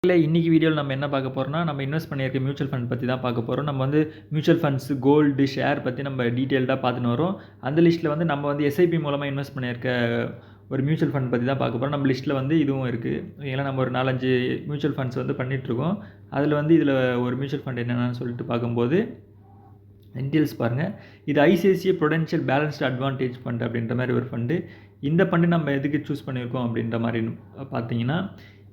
இன்னைக்கு வீடியோவில் நம்ம என்ன பார்க்க போகிறோம்னா, நம்ம இன்வெஸ்ட் பண்ணியிருக்க மியூச்சுவல் ஃபண்ட் பற்றி தான் பார்க்க போகிறோம். நம்ம வந்து மியூச்சுவல் ஃபண்ட்ஸ், கோல்டு, ஷேர் பற்றி நம்ம டீட்டெயில்டாக பார்த்துன்னு வரோம். அந்த லிஸ்ட்டில் வந்து நம்ம வந்து எஸ்ஐபி மூலமாக இன்வெஸ்ட் பண்ணியிருக்க ஒரு மியூச்சுவல் ஃபண்ட் பற்றி தான் பார்க்க போகிறோம். நம்ம லிஸ்ட்டில் வந்து இதுவும் இருக்குது. ஓகேங்களா, நம்ம ஒரு 4-5 மியூச்சுவல் ஃபண்ட்ஸ் வந்து பண்ணிகிட்ருக்கோம். அதில் வந்து இதில் ஒரு மியூச்சுவல் ஃபண்ட் என்னென்னு சொல்லிட்டு பார்க்கும்போது டீட்டெயில்ஸ் பாருங்கள். இது ICICI Prudential balanced advantage fund அப்படின்ற மாதிரி ஒரு ஃபண்டு. இந்த ஃபண்டு நம்ம எதுக்கு சூஸ் பண்ணியிருக்கோம் அப்படின்ற மாதிரி பார்த்தீங்கன்னா,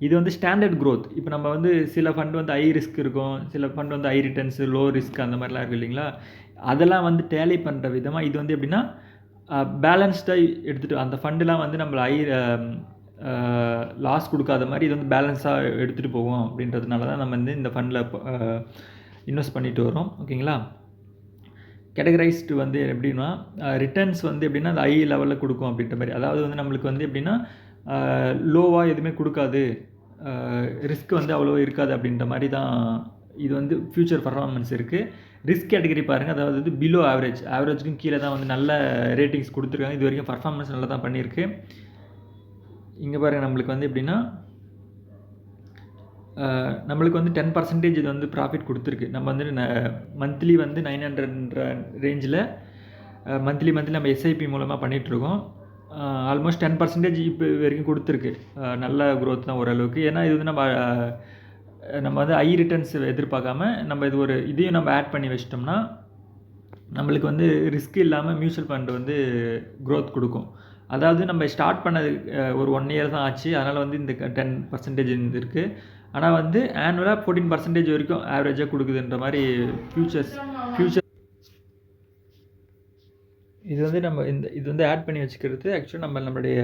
இது வந்து ஸ்டாண்டர்ட் க்ரோத். இப்போ நம்ம வந்து சில ஃபண்ட் வந்து ஹை ரிஸ்க் இருக்கும், சில ஃபண்ட் வந்து ஹை ரிட்டர்ன்ஸு, லோ ரிஸ்க் அந்த மாதிரிலாம் இருக்குது இல்லைங்களா. அதெல்லாம் வந்து டேலி பண்ணுற விதமாக இது வந்து எப்படின்னா பேலன்ஸ்டாக எடுத்துகிட்டு அந்த ஃபண்டுலாம் வந்து நம்மளை லாஸ் கொடுக்காத மாதிரி இது வந்து பேலன்ஸாக எடுத்துகிட்டு போவோம் அப்படின்றதுனால தான் நம்ம வந்து இந்த ஃபண்டில் இன்வெஸ்ட் பண்ணிட்டு வரோம். ஓகேங்களா. கேட்டகரைஸ்டு வந்து எப்படின்னா ரிட்டர்ன்ஸ் வந்து எப்படின்னா அந்த ஹை லெவலில் கொடுக்கும் அப்படின்ற மாதிரி. அதாவது வந்து நம்மளுக்கு வந்து எப்படின்னா லோவாக எதுவுமே கொடுக்காது, ரிஸ்க் வந்து அவ்வளோ இருக்காது அப்படின்ற மாதிரி தான் இது வந்து ஃப்யூச்சர் பர்ஃபார்மன்ஸ் இருக்குது. ரிஸ்க் கேட்டகரி பாருங்கள், அதாவது வந்து பிலோ ஆவரேஜுக்கும் கீழே தான் வந்து நல்ல ரேட்டிங்ஸ் கொடுத்துருக்காங்க. இது வரைக்கும் பர்ஃபார்மன்ஸ் நல்லா தான் பண்ணியிருக்கு. இங்கே பாருங்கள், நம்மளுக்கு வந்து எப்படின்னா நம்மளுக்கு வந்து 10% இது வந்து ப்ராஃபிட் கொடுத்துருக்கு. நம்ம வந்து மந்த்லி வந்து 900 ரேஞ்சில் மந்த்லி நம்ம எஸ்ஐபி மூலமாக பண்ணிகிட்ருக்கோம். ஆல்மோஸ்ட் 10% இப்போ வரைக்கும் கொடுத்துருக்கு. நல்ல க்ரோத் தான் ஓரளவுக்கு. ஏன்னா இது வந்து நம்ம வந்து ஹை ரிட்டர்ன்ஸ் எதிர்பார்க்காம நம்ம இதையும் நம்ம ஆட் பண்ணி வச்சிட்டோம்னா நம்மளுக்கு வந்து ரிஸ்க் இல்லாமல் மியூச்சுவல் ஃபண்டு வந்து க்ரோத் கொடுக்கும். அதாவது நம்ம ஸ்டார்ட் பண்ணது ஒரு 1 இயர் தான் ஆச்சு. அதனால் வந்து இந்த 10% இருக்குது. ஆனால் வந்து ஆனுவலாக 14% வரைக்கும் ஆவரேஜாக கொடுக்குதுன்ற மாதிரி ஃப்யூச்சர் இது வந்து நம்ம இது வந்து ஆட் பண்ணி வச்சுக்கிறது ஆக்சுவலாக நம்மளுடைய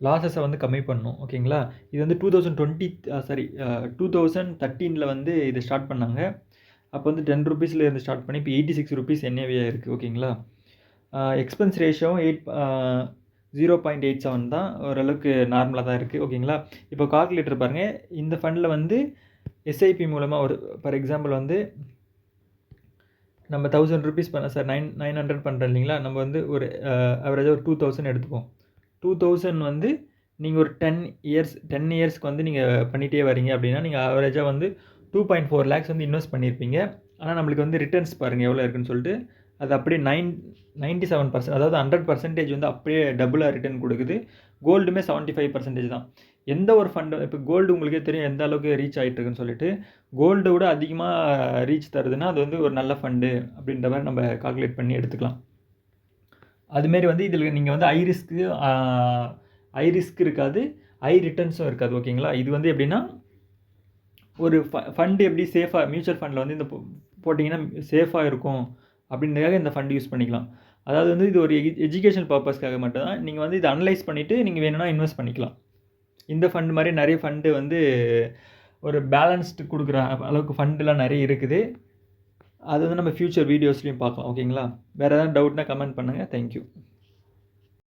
லாஸஸை வந்து கம்மி பண்ணணும். ஓகேங்களா. இது வந்து 2013 வந்து இது ஸ்டார்ட் பண்ணாங்க. அப்போ வந்து 10 ரூபீஸில் இருந்து ஸ்டார்ட் பண்ணி இப்போ 86 ரூபீஸ் என்ஏவியாக இருக்குது. ஓகேங்களா. எக்ஸ்பென்ஸ் ரேஷியோவும் 0.87 தான், ஓரளவுக்கு நார்மலாக தான் இருக்குது. ஓகேங்களா. இப்போ கால்குலேட்டர் பாருங்கள். இந்த ஃபண்டில் வந்து எஸ்ஐபி மூலமாக ஃபார் எக்ஸாம்பிள் வந்து நம்ம 1000 ரூபீஸ் பண்ண சார் 900 பண்ணுறோம் இல்லைங்களா. நம்ம வந்து ஒரு ஆவரேஜாக ஒரு 2000 எடுத்துப்போம். 2000 வந்து நீங்கள் ஒரு 10 இயர்ஸ்க்கு வந்து நீங்கள் பண்ணிகிட்டே வரீங்க அப்படின்னா நீங்கள் ஆவரேஜாக வந்து 2.4 lakhs வந்து இன்வெஸ்ட் பண்ணியிருப்பீங்க. ஆனால் நம்மளுக்கு வந்து ரிட்டர்ன்ஸ் பாருங்கள் எவ்வளோ இருக்குன்னு சொல்லிட்டு. அது அப்படியே 97%, அதாவது 100% வந்து அப்படியே டபுளாக ரிட்டர்ன் கொடுக்குது. கோல்டுமே 75% தான். எந்த ஒரு ஃபண்டு இப்போ கோல்டு உங்களுக்கே தெரியும் எந்த அளவுக்கு ரீச் ஆகிட்டுருக்குன்னு சொல்லிட்டு. கோல்டை விட அதிகமாக ரீச் தருதுன்னா அது வந்து ஒரு நல்ல ஃபண்டு அப்படின்ற மாதிரி நம்ம கால்குலேட் பண்ணி எடுத்துக்கலாம். அதுமாரி வந்து இதில் நீங்கள் வந்து ஹை ரிஸ்க் இருக்காது, ஹை ரிட்டர்ன்ஸும் இருக்காது. ஓகேங்களா. இது வந்து எப்படின்னா ஒரு ஃபண்டு எப்படி சேஃபாக மியூச்சுவல் ஃபண்டில் வந்து இந்த போட்டிங்கன்னா சேஃபாக இருக்கும் அப்படின்றதுக்காக இந்த ஃபண்டு யூஸ் பண்ணிக்கலாம். அதாவது வந்து இது ஒரு எஜுகேஷன் பர்பஸ்க்காக மட்டும்தான். நீங்கள் வந்து இதை அனலைஸ் பண்ணிவிட்டு நீங்கள் வேணும்னா இன்வெஸ்ட் பண்ணிக்கலாம். இந்த ஃபண்டு மாதிரி நிறைய ஃபண்டு வந்து ஒரு பேலன்ஸ்டு கொடுக்குற அளவுக்கு ஃபண்டுலாம் நிறைய இருக்குது. அது வந்து நம்ம ஃப்யூச்சர் வீடியோஸ்லையும் பார்க்கலாம். ஓகேங்களா. வேறு ஏதாவது டவுட்னா கமெண்ட் பண்ணுங்கள். தேங்க்யூ.